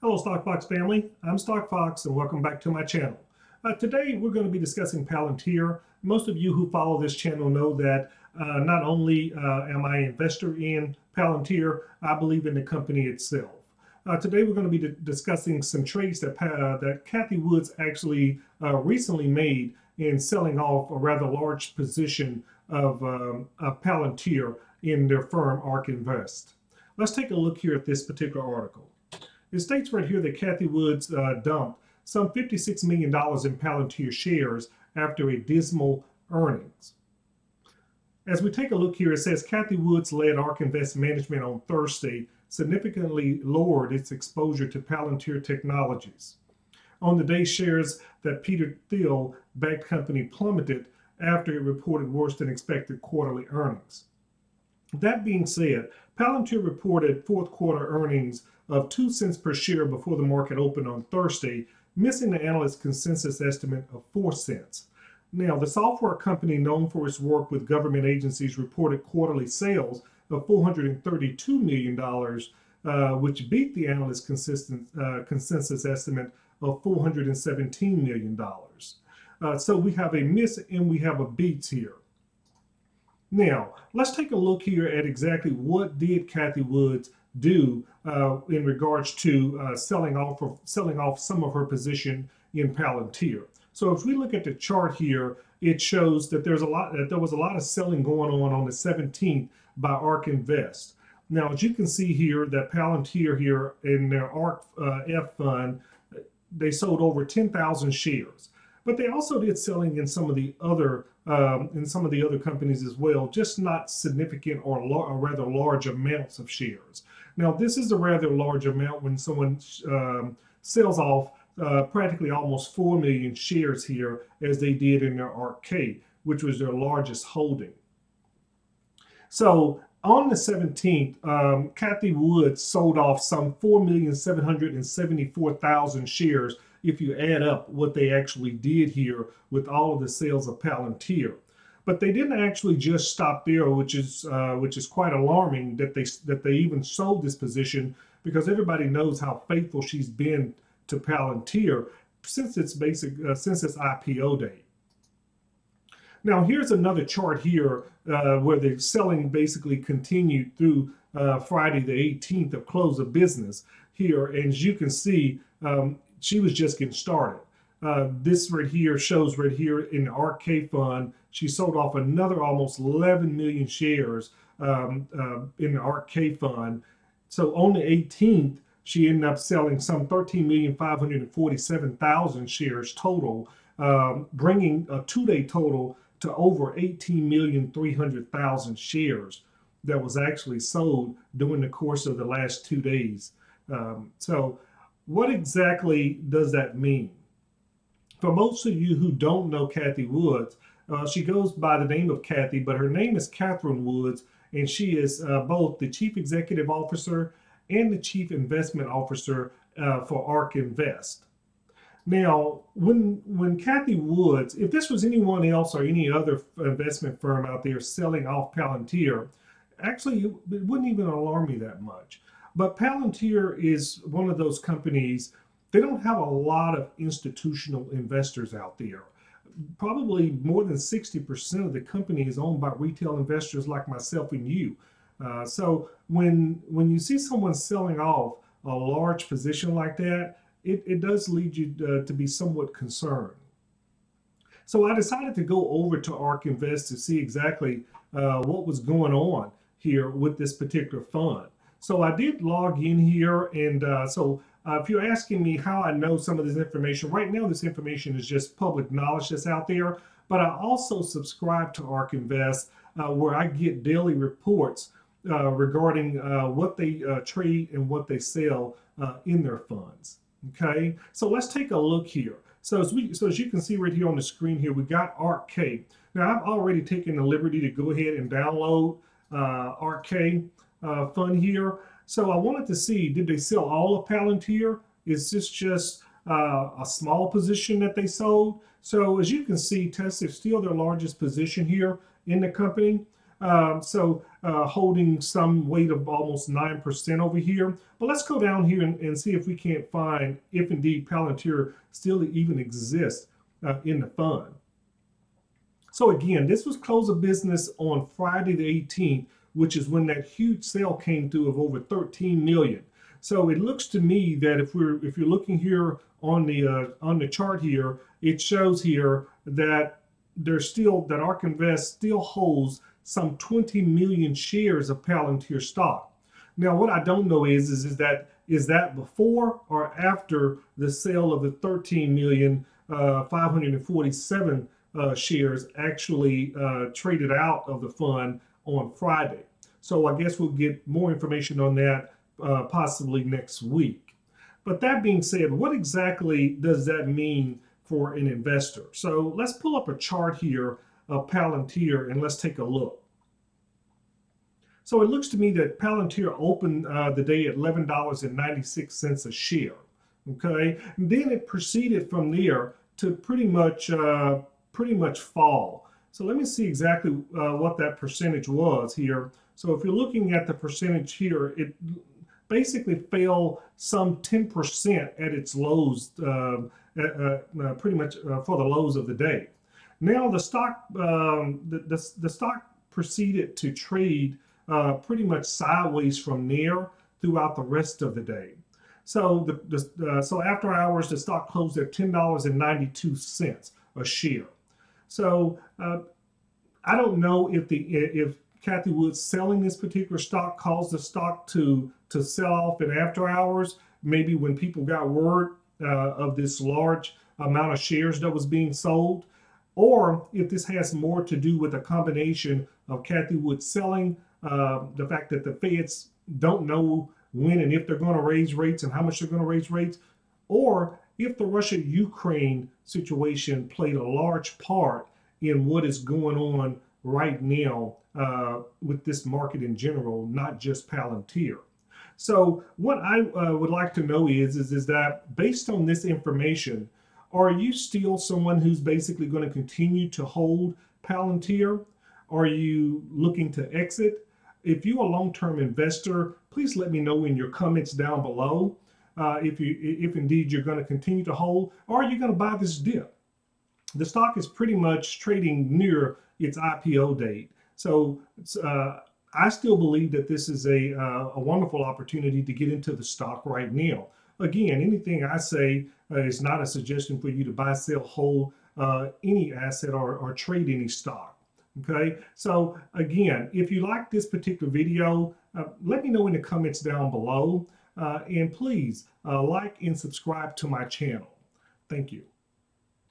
Hello StockFox family, I'm StockFox and welcome back to my channel. Today we're going to be discussing Palantir. Most of you who follow this channel know that not only am I an investor in Palantir, I believe in the company itself. Today we're going to be discussing some trades that Cathie Woods actually recently made in selling off a rather large position of Palantir in their firm ARK Invest. Let's take a look here at this particular article. It states right here that Cathie Woods dumped some $56 million in Palantir shares after a dismal earnings. As we take a look here, it says Cathie Woods led ARK Invest Management on Thursday significantly lowered its exposure to Palantir Technologies. On the day, shares that Peter Thiel-backed company plummeted after it reported worse than expected quarterly earnings. That being said, Palantir reported fourth quarter earnings of 2 cents per share before the market opened on Thursday, missing the analyst consensus estimate of 4 cents. Now, the software company known for its work with government agencies reported quarterly sales of $432 million, which beat the analyst consensus estimate of $417 million. So we have a miss and we have a beat here. Now, let's take a look here at exactly what did Cathie Woods do in regards to selling off some of her position in Palantir. So if we look at the chart here, it shows that there was a lot of selling going on the 17th by ARK Invest. Now, as you can see here, that Palantir here in their ARK F fund, they sold over 10,000 shares. But they also did selling in some of the other companies as well, just not significant or rather large amounts of shares. Now, this is a rather large amount when someone sells off practically almost 4 million shares here, as they did in their ARK-K, which was their largest holding. So on the 17th, Cathie Woods sold off some 4,774,000 shares if you add up what they actually did here with all of the sales of Palantir. But they didn't actually just stop there, which is quite alarming that they even sold this position, because everybody knows how faithful she's been to Palantir since its IPO date. Now here's another chart here where the selling basically continued through Friday the 18th of close of business here, and as you can see, she was just getting started. This right here shows right here in the ARK-K fund, she sold off another almost 11 million shares in the ARK-K fund. So on the 18th, she ended up selling some 13,547,000 shares total, bringing a two-day total to over 18,300,000 shares that was actually sold during the course of the last 2 days. So what exactly does that mean? For most of you who don't know Cathie Woods, she goes by the name of Cathie, but her name is Catherine Woods, and she is both the Chief Executive Officer and the Chief Investment Officer for ARK Invest. Now, when Cathie Woods, if this was anyone else or any other investment firm out there selling off Palantir, actually it wouldn't even alarm me that much. But Palantir is one of those companies, they don't have a lot of institutional investors out there. Probably more than 60% of the company is owned by retail investors like myself and you. So when you see someone selling off a large position like that, it does lead you to be somewhat concerned. So I decided to go over to ARK Invest to see exactly what was going on here with this particular fund. So I did log in here, and if you're asking me how I know some of this information, right now this information is just public knowledge that's out there, but I also subscribe to ARK Invest where I get daily reports regarding what they trade and what they sell in their funds. Okay, so let's take a look here. So as you can see right here on the screen here, we got ARK-K. Now I've already taken the liberty to go ahead and download ARK-K fund here. So I wanted to see, did they sell all of Palantir? Is this just a small position that they sold? So as you can see, Tesla is still their largest position here in the company. Holding some weight of almost 9% over here. But let's go down here and see if we can't find if indeed Palantir still even exists in the fund. So again, this was close of business on Friday the 18th, which is when that huge sale came through of over 13 million. So it looks to me that if you're looking here on the chart here, it shows here that ARK Invest still holds some 20 million shares of Palantir stock. Now, what I don't know is that before or after the sale of the 13,547 shares actually traded out of the fund on Friday. So I guess we'll get more information on that possibly next week. But that being said, what exactly does that mean for an investor? So let's pull up a chart here of Palantir and let's take a look. So it looks to me that Palantir opened the day at $11.96 a share. Okay, and then it proceeded from there to pretty much fall. So let me see exactly what that percentage was here. So if you're looking at the percentage here, it basically fell some 10% at its lows, pretty much for the lows of the day. Now the stock, the stock proceeded to trade pretty much sideways from there throughout the rest of the day. So so after hours, the stock closed at $10.92 a share. So I don't know if Cathie Woods selling this particular stock caused the stock to sell off in after hours, maybe when people got word of this large amount of shares that was being sold, or if this has more to do with a combination of Cathie Woods selling, the fact that the Feds don't know when and if they're going to raise rates and how much they're going to raise rates, or if the Russia-Ukraine situation played a large part in what is going on right now with this market in general, not just Palantir. So what I would like to know is that based on this information, are you still someone who's basically going to continue to hold Palantir? Are you looking to exit? If you're a long-term investor, please let me know in your comments down below if indeed you're going to continue to hold, or are you going to buy this dip? The stock is pretty much trading near its IPO date. So I still believe that this is a wonderful opportunity to get into the stock right now. Again, anything I say is not a suggestion for you to buy, sell, hold any asset or trade any stock. Okay, so again, if you like this particular video, let me know in the comments down below, and please like and subscribe to my channel. Thank you.